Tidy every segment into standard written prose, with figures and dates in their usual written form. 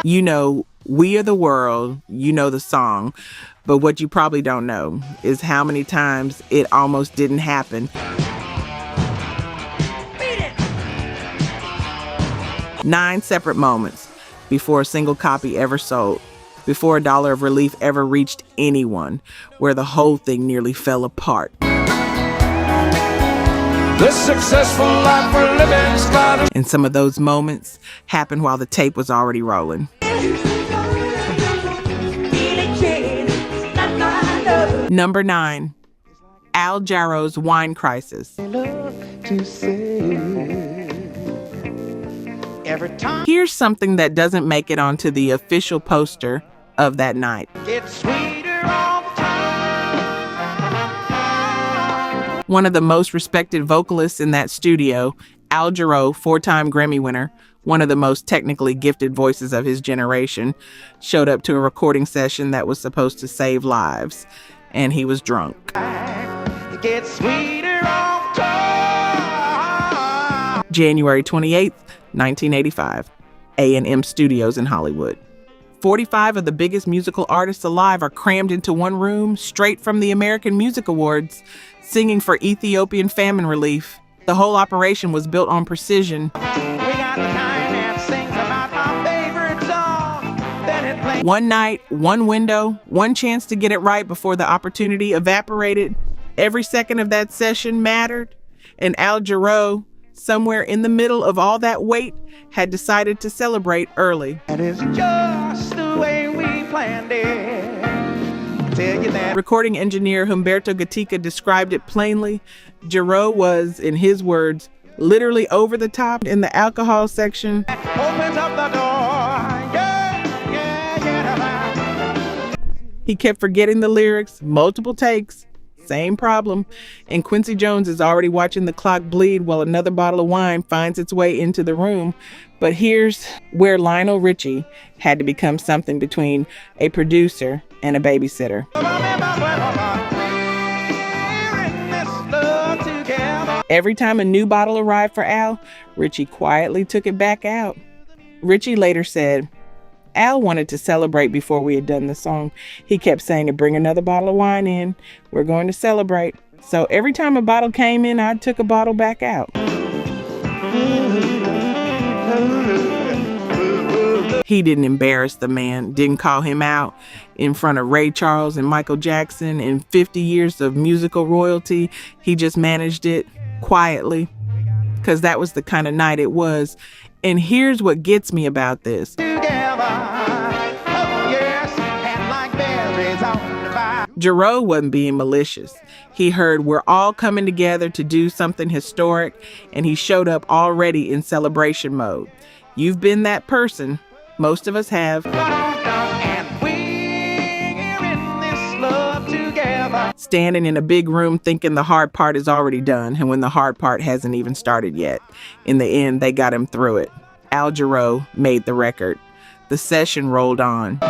You know, We Are the World, you know the song, but what you probably don't know is how many times it almost didn't happen. 9 separate moments before a single copy ever sold, before $1 of relief ever reached anyone, where the whole thing nearly fell apart. The successful life we're living's got. And some of those moments happened while the tape was already rolling. Number 9, Al Jarreau's Wine Crisis. Here's something that doesn't make it onto the official poster of that night. One of the most respected vocalists in that studio, Al Jarreau, 4-time Grammy winner, one of the most technically gifted voices of his generation, showed up to a recording session that was supposed to save lives, and he was drunk. January 28th, 1985, A&M Studios in Hollywood. 45 of the biggest musical artists alive are crammed into one room, straight from the American Music Awards, singing for Ethiopian famine relief. The whole operation was built on precision. One night, one window, one chance to get it right before the opportunity evaporated. Every second of that session mattered, and Al Jarreau, somewhere in the middle of all that wait, had decided to celebrate early. And it's just the way we planned it. Tell you that. Recording engineer Humberto Gatica described it plainly. Jarreau was, in his words, literally over the top in the alcohol section. Opens up the door. He kept forgetting the lyrics, multiple takes. Same problem. And Quincy Jones is already watching the clock bleed while another bottle of wine finds its way into the room. But here's where Lionel Richie had to become something between a producer and a babysitter. Every time a new bottle arrived for Al, Richie quietly took it back out. Richie later said, Al wanted to celebrate before we had done the song. He kept saying to bring another bottle of wine in. We're going to celebrate. So every time a bottle came in, I took a bottle back out. He didn't embarrass the man, didn't call him out in front of Ray Charles and Michael Jackson in 50 years of musical royalty. He just managed it quietly because that was the kind of night it was. And here's what gets me about this. Jarreau wasn't being malicious. He heard we're all coming together to do something historic, and he showed up already in celebration mode. You've been that person. Most of us have. Standing in a big room thinking the hard part is already done, and when the hard part hasn't even started yet. In the end, they got him through it. Al Jarreau made the record. The session rolled on.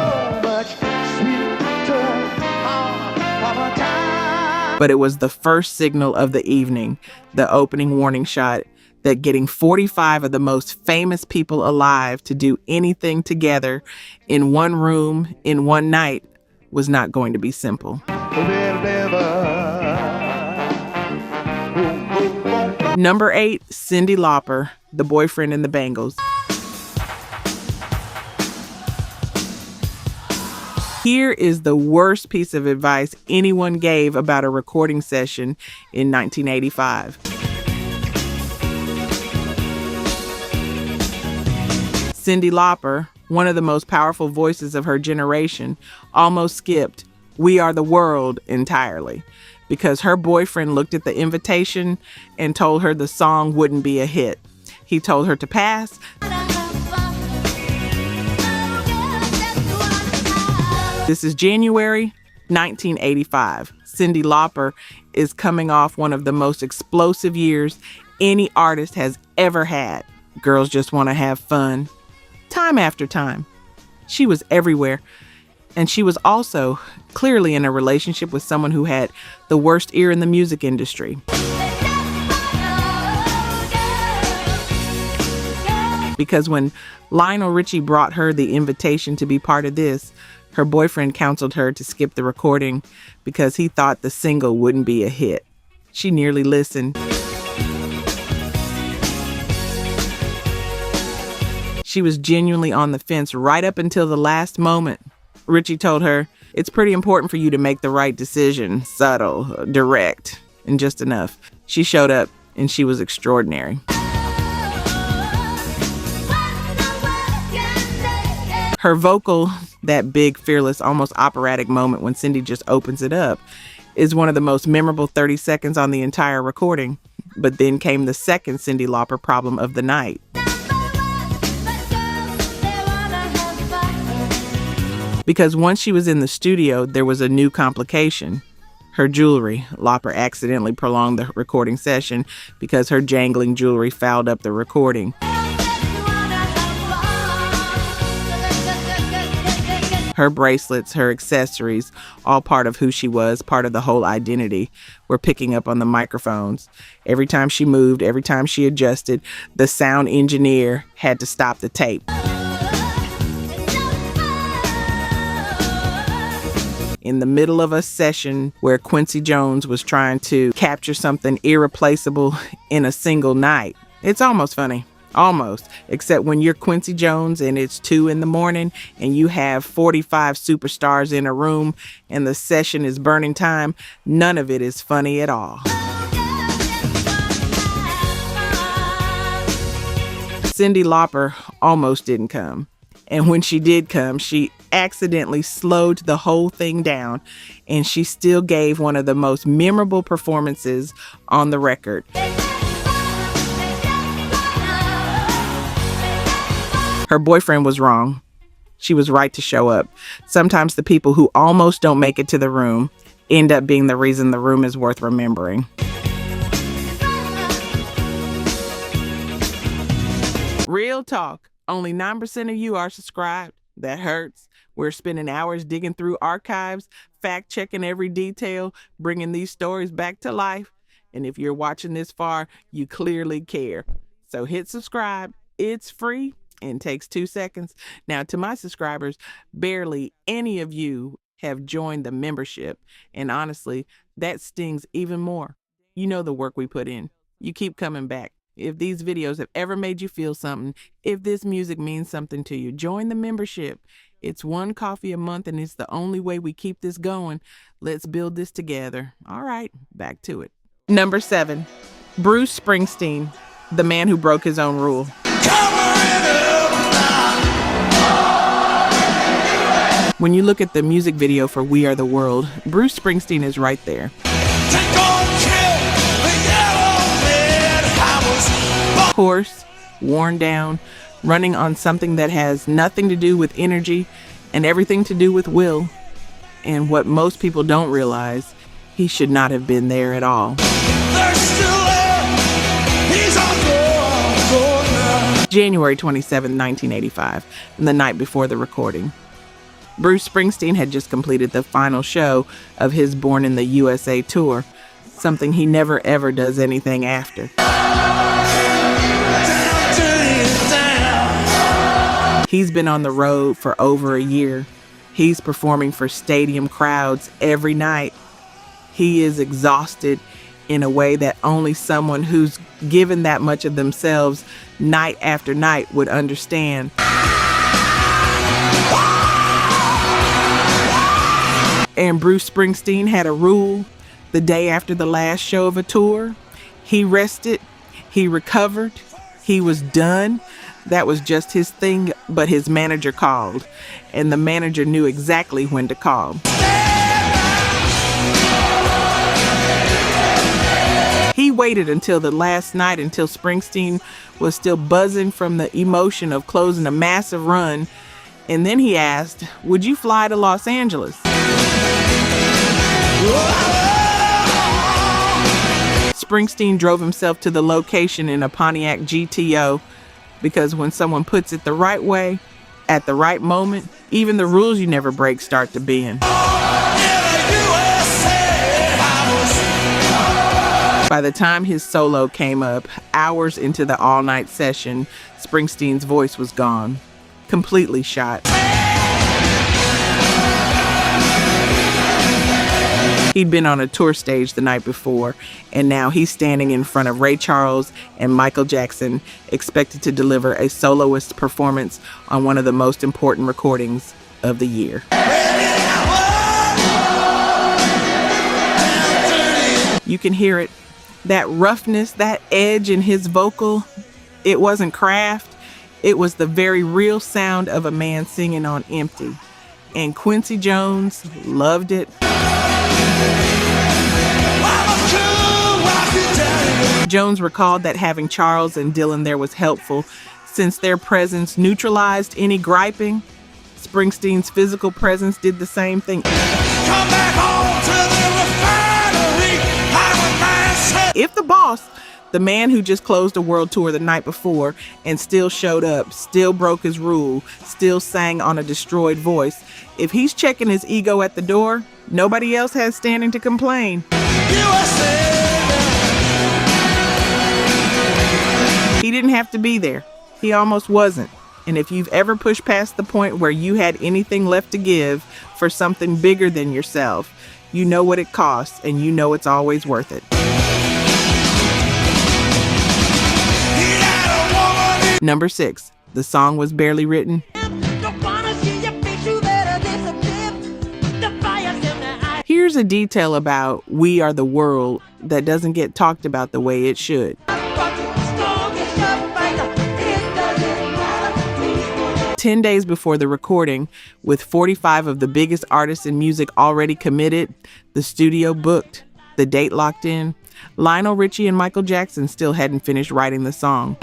But it was the first signal of the evening, the opening warning shot, that getting 45 of the most famous people alive to do anything together in one room, in one night, was not going to be simple. Number 8, Cyndi Lauper, The Boyfriend and the Bangles. Here is the worst piece of advice anyone gave about a recording session in 1985. Cyndi Lauper, one of the most powerful voices of her generation, almost skipped We Are the World entirely because her boyfriend looked at the invitation and told her the song wouldn't be a hit. He told her to pass. This is January 1985. Cyndi Lauper is coming off one of the most explosive years any artist has ever had. Girls Just Want to Have Fun. Time after time. She was everywhere. And she was also clearly in a relationship with someone who had the worst ear in the music industry. Because when Lionel Richie brought her the invitation to be part of this, her boyfriend counseled her to skip the recording because he thought the single wouldn't be a hit. She nearly listened. She was genuinely on the fence right up until the last moment. Richie told her, "It's pretty important for you to make the right decision, subtle, direct, and just enough." She showed up, and she was extraordinary. Her vocal, that big, fearless, almost operatic moment when Cindy just opens it up, is one of the most memorable 30 seconds on the entire recording. But then came the second Cyndi Lauper problem of the night. Because once she was in the studio, there was a new complication. Her jewelry. Lauper accidentally prolonged the recording session because her jangling jewelry fouled up the recording. Her bracelets, her accessories, all part of who she was, part of the whole identity, were picking up on the microphones. Every time she moved, every time she adjusted, the sound engineer had to stop the tape. In the middle of a session where Quincy Jones was trying to capture something irreplaceable in a single night. It's almost funny. Almost. Except when you're Quincy Jones and it's 2 a.m. and you have 45 superstars in a room and the session is burning time, none of it is funny at all. Cyndi Lauper almost didn't come. And when she did come, she accidentally slowed the whole thing down, and she still gave one of the most memorable performances on the record. Her boyfriend was wrong. She was right to show up. Sometimes the people who almost don't make it to the room end up being the reason the room is worth remembering. Real talk. Only 9% of you are subscribed. That hurts. We're spending hours digging through archives, fact-checking every detail, bringing these stories back to life. And if you're watching this far, you clearly care. So hit subscribe. It's free and takes 2 seconds. Now, to my subscribers, barely any of you have joined the membership. And honestly, that stings even more. You know the work we put in. You keep coming back. If these videos have ever made you feel something, if this music means something to you, join the membership. It's $1 coffee a month, and it's the only way we keep this going. Let's build this together. All right, back to it. Number 7, Bruce Springsteen, the man who broke his own rule. When you look at the music video for We Are the World, Bruce Springsteen is right there. Hoarse, worn down, running on something that has nothing to do with energy and everything to do with will. And what most people don't realize, he should not have been there at all. January 27, 1985, and the night before the recording. Bruce Springsteen had just completed the final show of his Born in the USA tour, something he never ever does anything after. He's been on the road for over a year. He's performing for stadium crowds every night. He is exhausted in a way that only someone who's given that much of themselves night after night would understand. And Bruce Springsteen had a rule the day after the last show of a tour. He rested, he recovered, he was done. That was just his thing, but his manager called, and the manager knew exactly when to call. He waited until the last night, until Springsteen was still buzzing from the emotion of closing a massive run, and then he asked, "Would you fly to Los Angeles?" Springsteen drove himself to the location in a Pontiac GTO, because when someone puts it the right way, at the right moment, even the rules you never break start to bend. By the time his solo came up, hours into the all-night session, Springsteen's voice was gone, completely shot. He'd been on a tour stage the night before, and now he's standing in front of Ray Charles and Michael Jackson, expected to deliver a soloist performance on one of the most important recordings of the year. You can hear it. That roughness, that edge in his vocal, it wasn't craft. It was the very real sound of a man singing on empty. And Quincy Jones loved it. Jones recalled that having Charles and Dylan there was helpful, since their presence neutralized any griping. Springsteen's physical presence did the same thing. Come back home to the refinery. If the boss, the man who just closed a world tour the night before and still showed up, still broke his rule, still sang on a destroyed voice, if he's checking his ego at the door, nobody else has standing to complain. He didn't have to be there. He almost wasn't. And if you've ever pushed past the point where you had anything left to give for something bigger than yourself, you know what it costs, and you know it's always worth it. Number 6, the song was barely written. Here's a detail about We Are the World that doesn't get talked about the way it should. 10 days before the recording, with 45 of the biggest artists in music already committed, the studio booked, the date locked in, Lionel Richie and Michael Jackson still hadn't finished writing the song.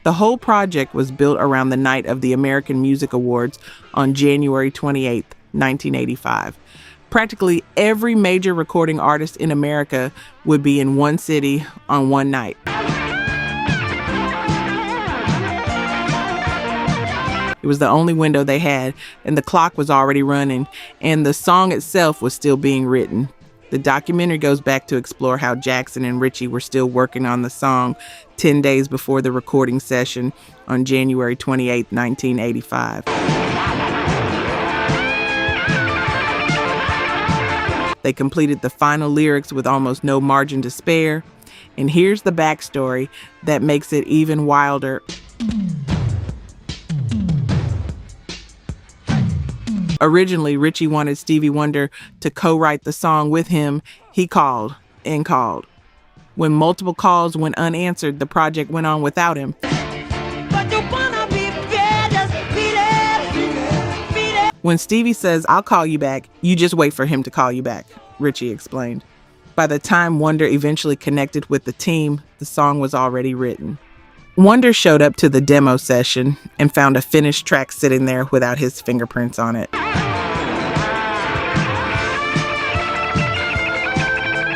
The whole project was built around the night of the American Music Awards on January 28, 1985. Practically every major recording artist in America would be in one city on one night. It was the only window they had, and the clock was already running, and the song itself was still being written. The documentary goes back to explore how Jackson and Richie were still working on the song 10 days before the recording session on January 28, 1985. They completed the final lyrics with almost no margin to spare. And here's the backstory that makes it even wilder. Originally, Richie wanted Stevie Wonder to co-write the song with him. He called and called. When multiple calls went unanswered, the project went on without him. When Stevie says, "I'll call you back," you just wait for him to call you back, Richie explained. By the time Wonder eventually connected with the team, the song was already written. Wonder showed up to the demo session and found a finished track sitting there without his fingerprints on it.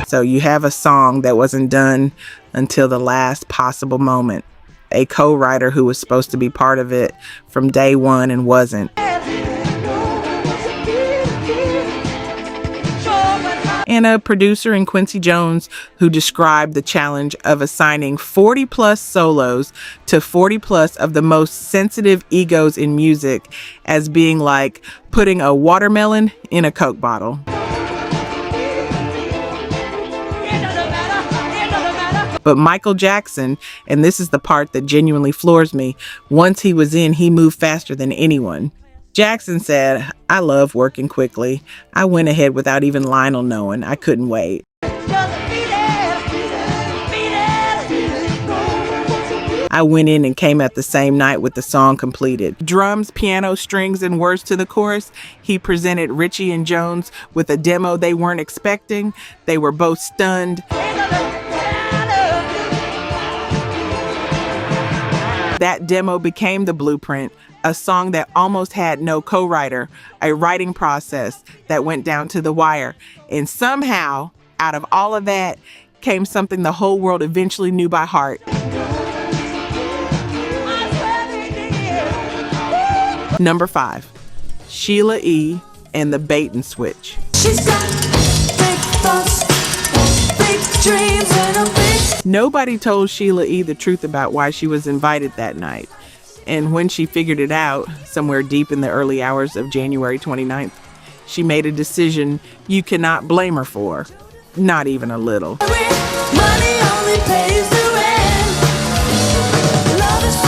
So you have a song that wasn't done until the last possible moment. A co-writer who was supposed to be part of it from day one and wasn't. And a producer in Quincy Jones who described the challenge of assigning 40 plus solos to 40 plus of the most sensitive egos in music as being like putting a watermelon in a Coke bottle. But Michael Jackson, and this is the part that genuinely floors me, once he was in, he moved faster than anyone. Jackson said, "I love working quickly. I went ahead without even Lionel knowing. I couldn't wait." I went in and came out the same night with the song completed. Drums, piano, strings, and words to the chorus. He presented Richie and Jones with a demo they weren't expecting. They were both stunned. That demo became the blueprint, a song that almost had no co-writer, a writing process that went down to the wire. And somehow, out of all of that, came something the whole world eventually knew by heart. Number 5, Sheila E. and the Bait and Switch. She Nobody told Sheila E. the truth about why she was invited that night. And when she figured it out, somewhere deep in the early hours of January 29th, she made a decision you cannot blame her for. Not even a little.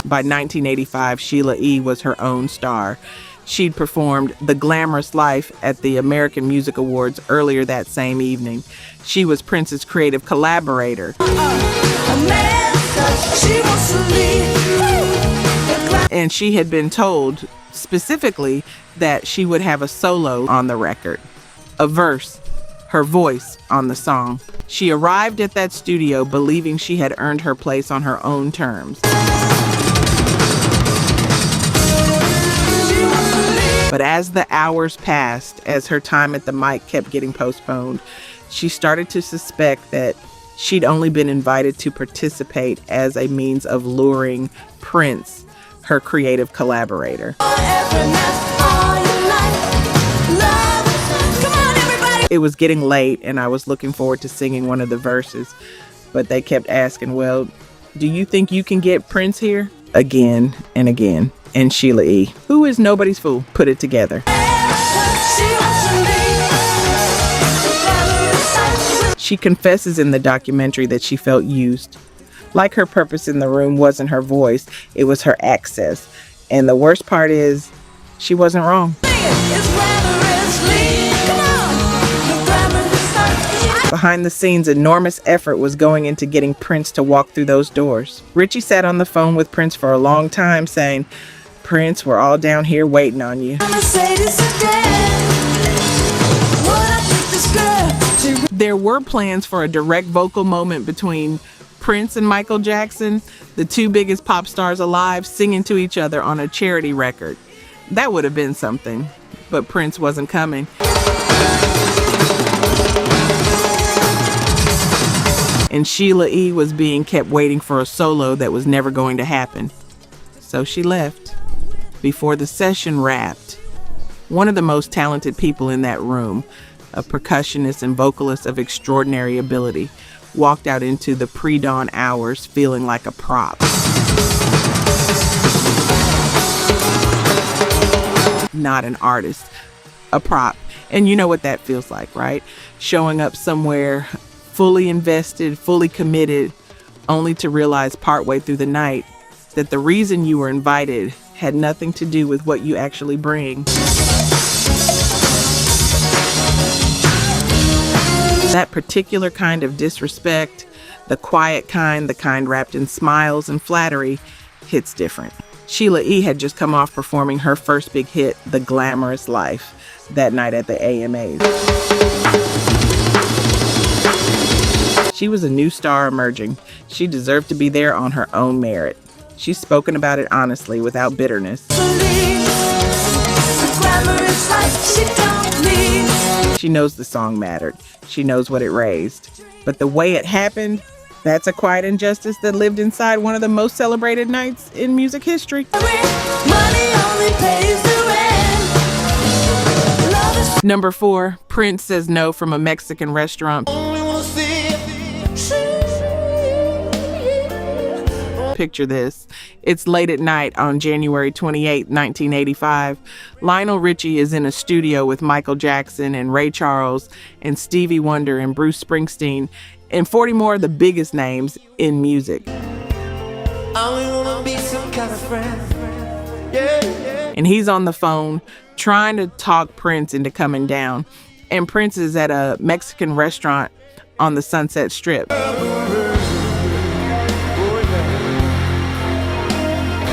By 1985, Sheila E. was her own star. She'd performed The Glamorous Life at the American Music Awards earlier that same evening. She was Prince's creative collaborator. And she had been told specifically that she would have a solo on the record, a verse, her voice on the song. She arrived at that studio believing she had earned her place on her own terms. But as the hours passed, as her time at the mic kept getting postponed, she started to suspect that she'd only been invited to participate as a means of luring Prince, her creative collaborator. It was getting late and I was looking forward to singing one of the verses, but they kept asking, well, do you think you can get Prince here? Again and again. And Sheila E., who is nobody's fool, put it together. She confesses in the documentary that she felt used. Like her purpose in the room wasn't her voice, it was her access. And the worst part is, she wasn't wrong. Behind the scenes, enormous effort was going into getting Prince to walk through those doors. Richie sat on the phone with Prince for a long time saying, Prince, we're all down here waiting on you. There were plans for a direct vocal moment between Prince and Michael Jackson, the two biggest pop stars alive, singing to each other on a charity record. That would have been something, but Prince wasn't coming. And Sheila E. was being kept waiting for a solo that was never going to happen. So she left before the session wrapped. One of the most talented people in that room, a percussionist and vocalist of extraordinary ability, walked out into the pre-dawn hours feeling like a prop. Not an artist, a prop. And you know what that feels like, right? Showing up somewhere fully invested, fully committed, only to realize partway through the night that the reason you were invited had nothing to do with what you actually bring. That particular kind of disrespect, the quiet kind, the kind wrapped in smiles and flattery, hits different. Sheila E. had just come off performing her first big hit, The Glamorous Life, that night at the AMAs. She was a new star emerging. She deserved to be there on her own merit. She's spoken about it honestly, without bitterness. She knows the song mattered. She knows what it raised. But the way it happened, that's a quiet injustice that lived inside one of the most celebrated nights in music history. Number 4, Prince says no from a Mexican restaurant. Picture this. It's late at night on January 28, 1985. Lionel Richie is in a studio with Michael Jackson and Ray Charles and Stevie Wonder and Bruce Springsteen and 40 more of the biggest names in music. And he's on the phone trying to talk Prince into coming down. And Prince is at a Mexican restaurant on the Sunset Strip.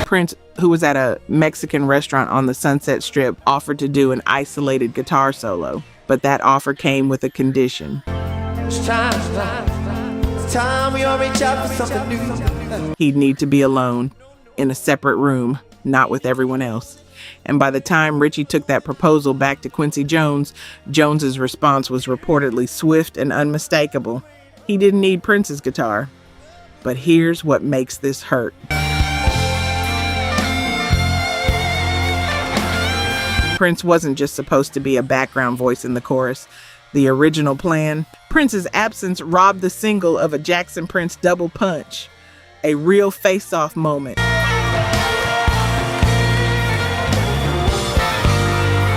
Prince, who was at a Mexican restaurant on the Sunset Strip, offered to do an isolated guitar solo, but that offer came with a condition. It's time we all reach out for something new. He'd need to be alone, in a separate room, not with everyone else. And by the time Richie took that proposal back to Quincy Jones, Jones's response was reportedly swift and unmistakable. He didn't need Prince's guitar. But here's what makes this hurt. Prince wasn't just supposed to be a background voice in the chorus. the original plan. Prince's absence robbed the single of a Jackson Prince double punch, a real face-off moment.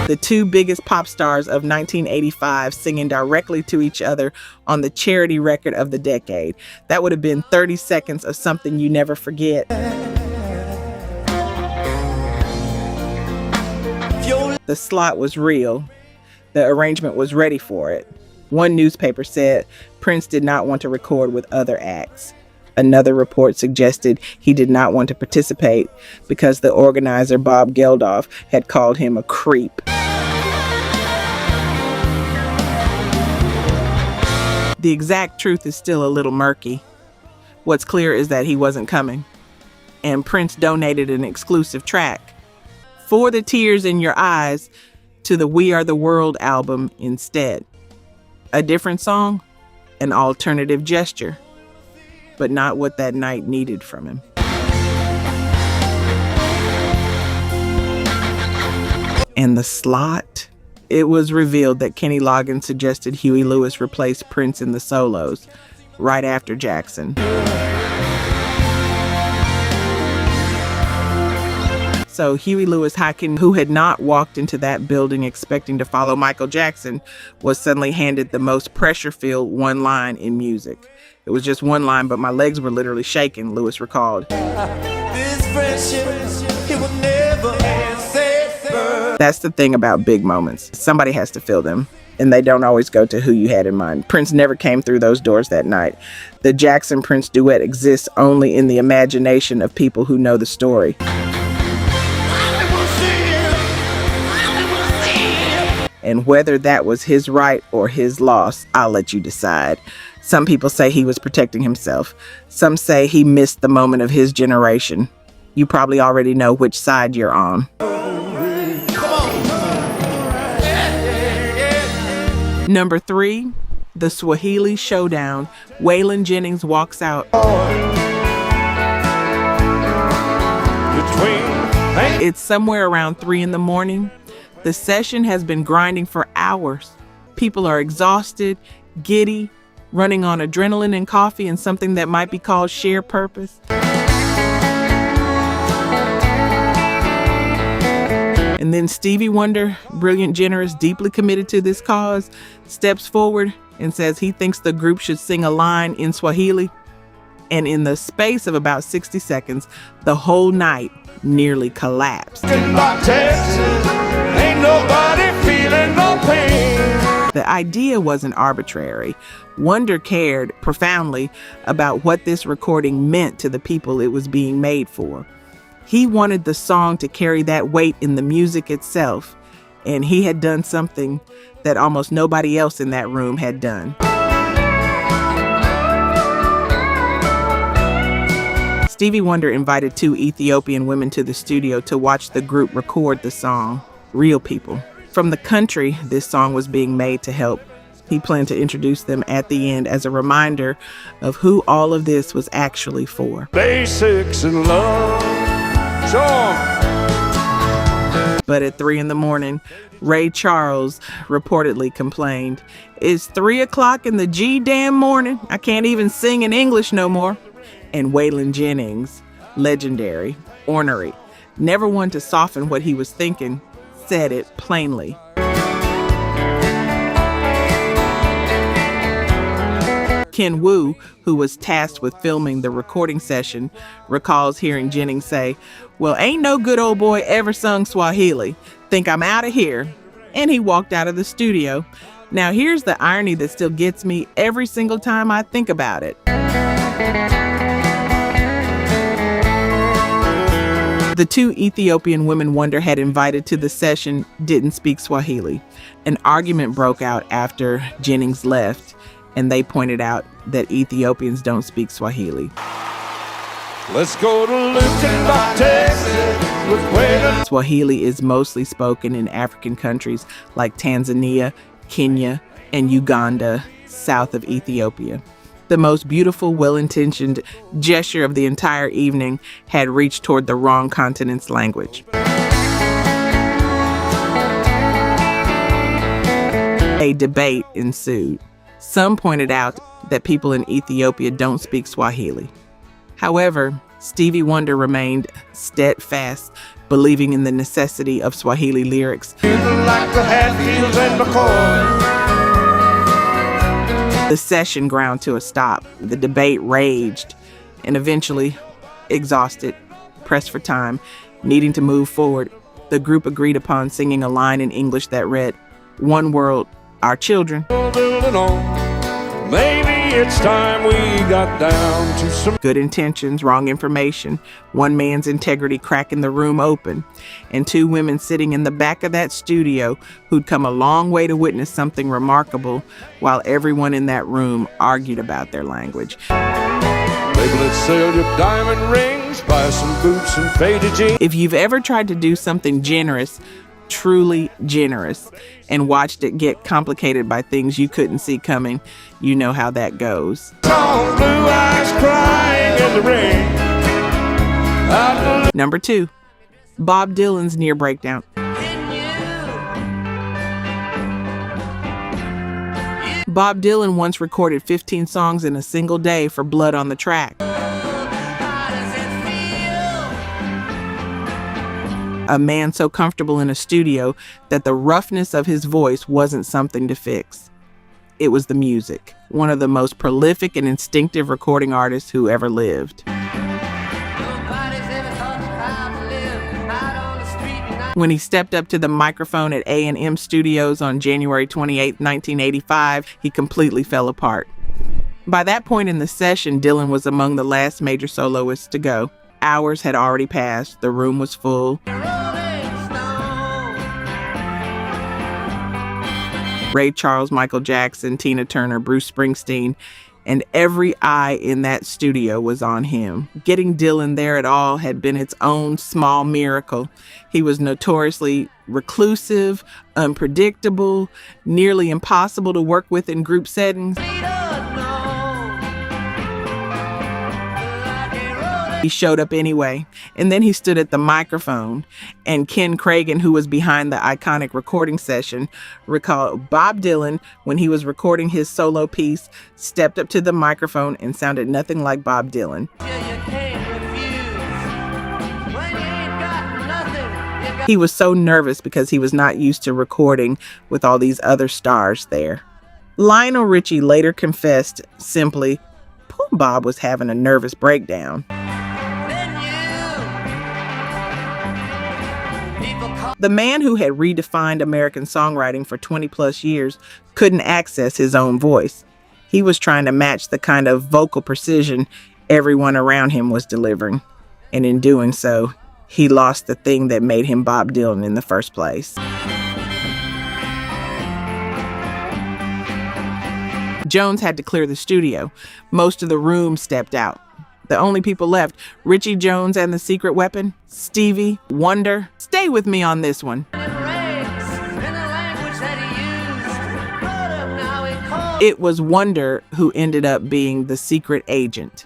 The two biggest pop stars of 1985 singing directly to each other on the charity record of the decade. That would have been 30 seconds of something you never forget. The slot was real. The arrangement was ready for it. One newspaper said Prince did not want to record with other acts. Another report suggested he did not want to participate because the organizer, Bob Geldof, had called him a creep. The exact truth is still a little murky. What's clear is that he wasn't coming, and Prince donated an exclusive track, For the Tears in Your Eyes, to the We Are the World album instead. A different song, an alternative gesture, but not what that night needed from him. And the slot? It was revealed that Kenny Loggins suggested Huey Lewis replace Prince in the solos right after Jackson. So Huey Lewis Hyken, who had not walked into that building expecting to follow Michael Jackson, was suddenly handed the most pressure-filled one line in music. It was just one line, but my legs were literally shaking, Lewis recalled. This friendship, it will never end. That's the thing about big moments. Somebody has to fill them, and they don't always go to who you had in mind. Prince never came through those doors that night. The Jackson-Prince duet exists only in the imagination of people who know the story. And whether that was his right or his loss, I'll let you decide. Some people say he was protecting himself. Some say he missed the moment of his generation. You probably already know which side you're on. Number 3, the Swahili Showdown. Waylon Jennings walks out. It's somewhere around 3 in the morning. The session has been grinding for hours. People are exhausted, giddy, running on adrenaline and coffee and something that might be called shared purpose. And then Stevie Wonder, brilliant, generous, deeply committed to this cause, steps forward and says he thinks the group should sing a line in Swahili. And in the space of about 60 seconds, the whole night nearly collapsed. Ain't nobody feeling no pain. The idea wasn't arbitrary. Wonder cared profoundly about what this recording meant to the people it was being made for. He wanted the song to carry that weight in the music itself, and he had done something that almost nobody else in that room had done. Stevie Wonder invited 2 Ethiopian women to the studio to watch the group record the song, real people. From the country this song was being made to help. He planned to introduce them at the end as a reminder of who all of this was actually for. Basics in love. But at 3 in the morning, Ray Charles reportedly complained, "It's 3 o'clock in the G-damn morning. I can't even sing in English no more." And Waylon Jennings, legendary, ornery, never one to soften what he was thinking, said it plainly. Ken Wu, who was tasked with filming the recording session, recalls hearing Jennings say, "Well, ain't no good old boy ever sung Swahili. Think I'm out of here." And he walked out of the studio. Now here's the irony that still gets me every single time I think about it. The 2 Ethiopian women Wonder had invited to the session didn't speak Swahili. An argument broke out after Jennings left, and they pointed out that Ethiopians don't speak Swahili. Let's go to Lukenbach, Texas. Swahili is mostly spoken in African countries like Tanzania, Kenya, and Uganda, south of Ethiopia. The most beautiful, well-intentioned gesture of the entire evening had reached toward the wrong continent's language. A A debate ensued. Some pointed out that people in Ethiopia don't speak Swahili. However, Stevie Wonder remained steadfast, believing in the necessity of Swahili lyrics. Like the Hatfields and McCoys. The session ground to a stop. The debate raged, and eventually, exhausted, pressed for time, needing to move forward, the group agreed upon singing a line in English that read, "One world, our children." Maybe it's time we got down to some Good intentions, wrong information, one man's integrity cracking the room open, and two women sitting in the back of that studio who'd come a long way to witness something remarkable while everyone in that room argued about their language. Maybe let's sell your diamond rings, buy some boots and faded jeans. If you've ever tried to do something generous, truly generous, and watched it get complicated by things you couldn't see coming, you know how that goes. Blue eyes crying in the rain. Number 2, Bob Dylan's near breakdown. Bob Dylan once recorded 15 songs in a single day for Blood on the Track. A man so comfortable in a studio that the roughness of his voice wasn't something to fix. It was the music. One of the most prolific and instinctive recording artists who ever lived. When he stepped up to the microphone at A&M Studios on January 28, 1985, he completely fell apart. By that point in the session, Dylan was among the last major soloists to go. Hours had already passed. The room was full. Ray Charles, Michael Jackson, Tina Turner, Bruce Springsteen, and every eye in that studio was on him. Getting Dylan there at all had been its own small miracle. He was notoriously reclusive, unpredictable, nearly impossible to work with in group settings. He showed up anyway, and then he stood at the microphone, and Ken Cragen, who was behind the iconic recording session, recalled Bob Dylan, when he was recording his solo piece, stepped up to the microphone and sounded nothing like Bob Dylan. He was so nervous because he was not used to recording with all these other stars there. Lionel Richie later confessed simply, poor Bob was having a nervous breakdown. The man who had redefined American songwriting for 20 plus years couldn't access his own voice. He was trying to match the kind of vocal precision everyone around him was delivering. And in doing so, he lost the thing that made him Bob Dylan in the first place. Jones had to clear the studio. Most of the room stepped out. The only people left, Richie Jones and the Secret Weapon, Stevie Wonder. Stay with me on this one. It was Wonder who ended up being the secret agent,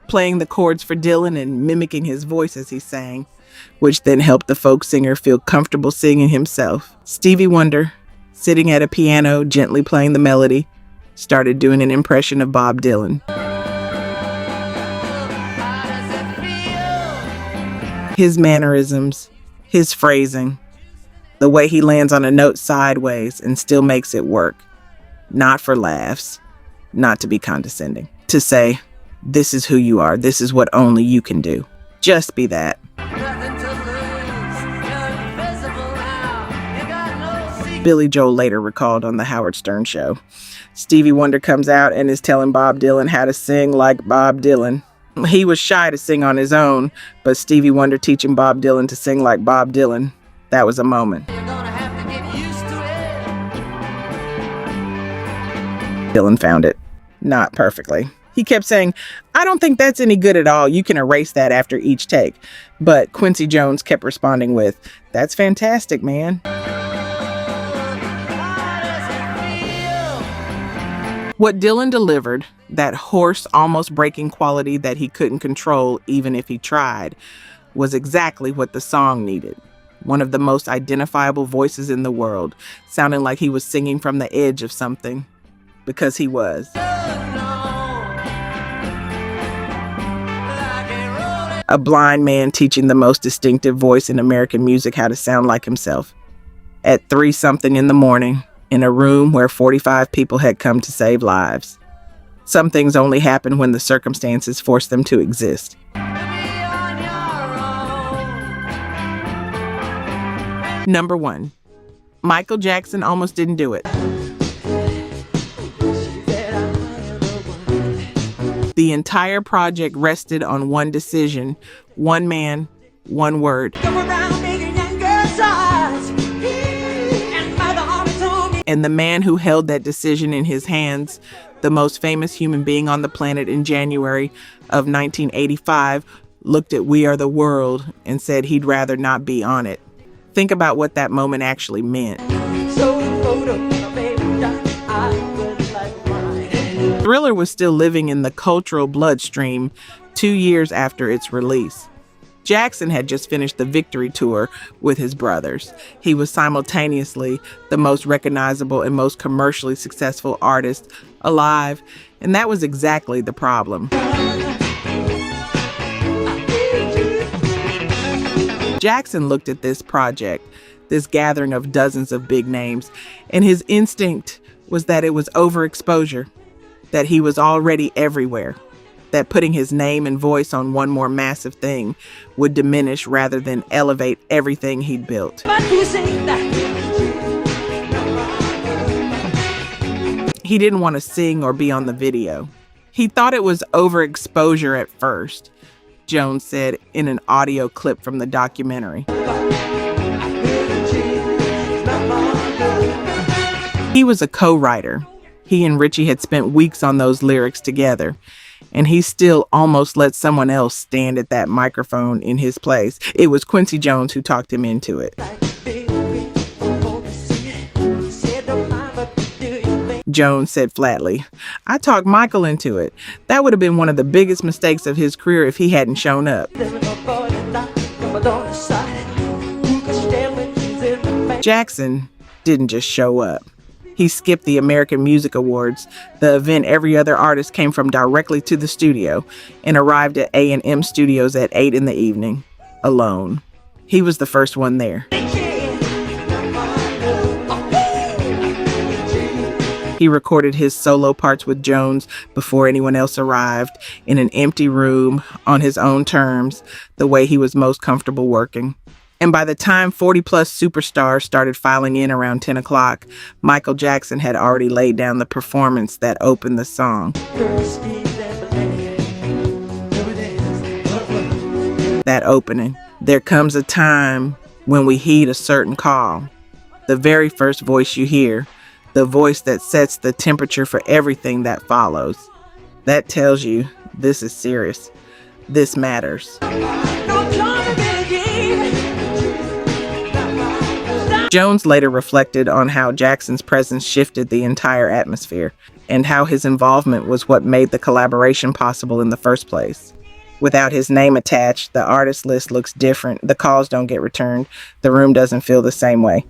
playing the chords for Dylan and mimicking his voice as he sang, which then helped the folk singer feel comfortable singing himself. Stevie Wonder, sitting at a piano, gently playing the melody, started doing an impression of Bob Dylan. His mannerisms, his phrasing, the way he lands on a note sideways and still makes it work. Not for laughs, not to be condescending. To say, this is who you are, this is what only you can do. Just be that. Billy Joel later recalled on The Howard Stern Show. Stevie Wonder comes out and is telling Bob Dylan how to sing like Bob Dylan. He was shy to sing on his own, but Stevie Wonder teaching Bob Dylan to sing like Bob Dylan, that was a moment. Dylan found it. Not perfectly. He kept saying, I don't think that's any good at all. You can erase that after each take. But Quincy Jones kept responding with, that's fantastic, man. What Dylan delivered, that hoarse, almost breaking quality that he couldn't control even if he tried, was exactly what the song needed. one of the most identifiable voices in the world, sounding like he was singing from the edge of something, because he was. A blind man teaching the most distinctive voice in American music how to sound like himself. At 3-something in the morning, in a room where 45 people had come to save lives. Some things only happen when the circumstances force them to exist. Number 1. Michael Jackson almost didn't do it. The entire project rested on one decision, one man, one word. And the man who held that decision in his hands, the most famous human being on the planet in January of 1985, looked at We Are the World and said he'd rather not be on it. Think about what that moment actually meant. Thriller was still living in the cultural bloodstream 2 years after its release. Jackson had just finished the Victory Tour with his brothers. He was simultaneously the most recognizable and most commercially successful artist alive, and that was exactly the problem. Jackson looked at this project, this gathering of dozens of big names, and his instinct was that it was overexposure, that he was already everywhere, that putting his name and voice on one more massive thing would diminish rather than elevate everything he'd built. He didn't want to sing or be on the video. He thought it was overexposure at first, Jones said in an audio clip from the documentary. He was a co-writer. He and Richie had spent weeks on those lyrics together, and he still almost let someone else stand at that microphone in his place. It was Quincy Jones who talked him into it. Jones said flatly, "I talked Michael into it. That would have been one of the biggest mistakes of his career if he hadn't shown up." Jackson didn't just show up. He skipped the American Music Awards, the event every other artist came from, directly to the studio, and arrived at A&M Studios at 8 in the evening, alone. He was the first one there. He recorded his solo parts with Jones before anyone else arrived, in an empty room, on his own terms, the way he was most comfortable working. And by the time 40-plus superstars started filing in around 10 o'clock, Michael Jackson had already laid down the performance that opened the song. That opening. There comes a time when we heed a certain call. The very first voice you hear, the voice that sets the temperature for everything that follows. That tells you this is serious. This matters. Jones later reflected on how Jackson's presence shifted the entire atmosphere, and how his involvement was what made the collaboration possible in the first place. Without his name attached, the artist list looks different, the calls don't get returned, the room doesn't feel the same way.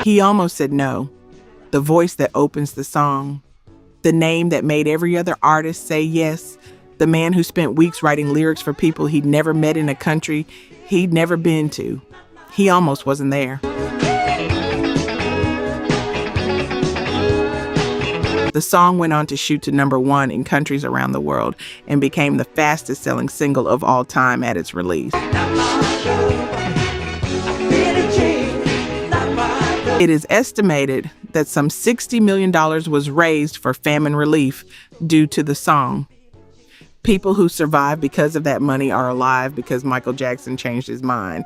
He almost said no. The voice that opens the song, the name that made every other artist say yes, the man who spent weeks writing lyrics for people he'd never met in a country he'd never been to. He almost wasn't there. The song went on to shoot to number 1 in countries around the world and became the fastest selling single of all time at its release. It is estimated that some $60 million was raised for famine relief due to the song. People who survived because of that money are alive because Michael Jackson changed his mind.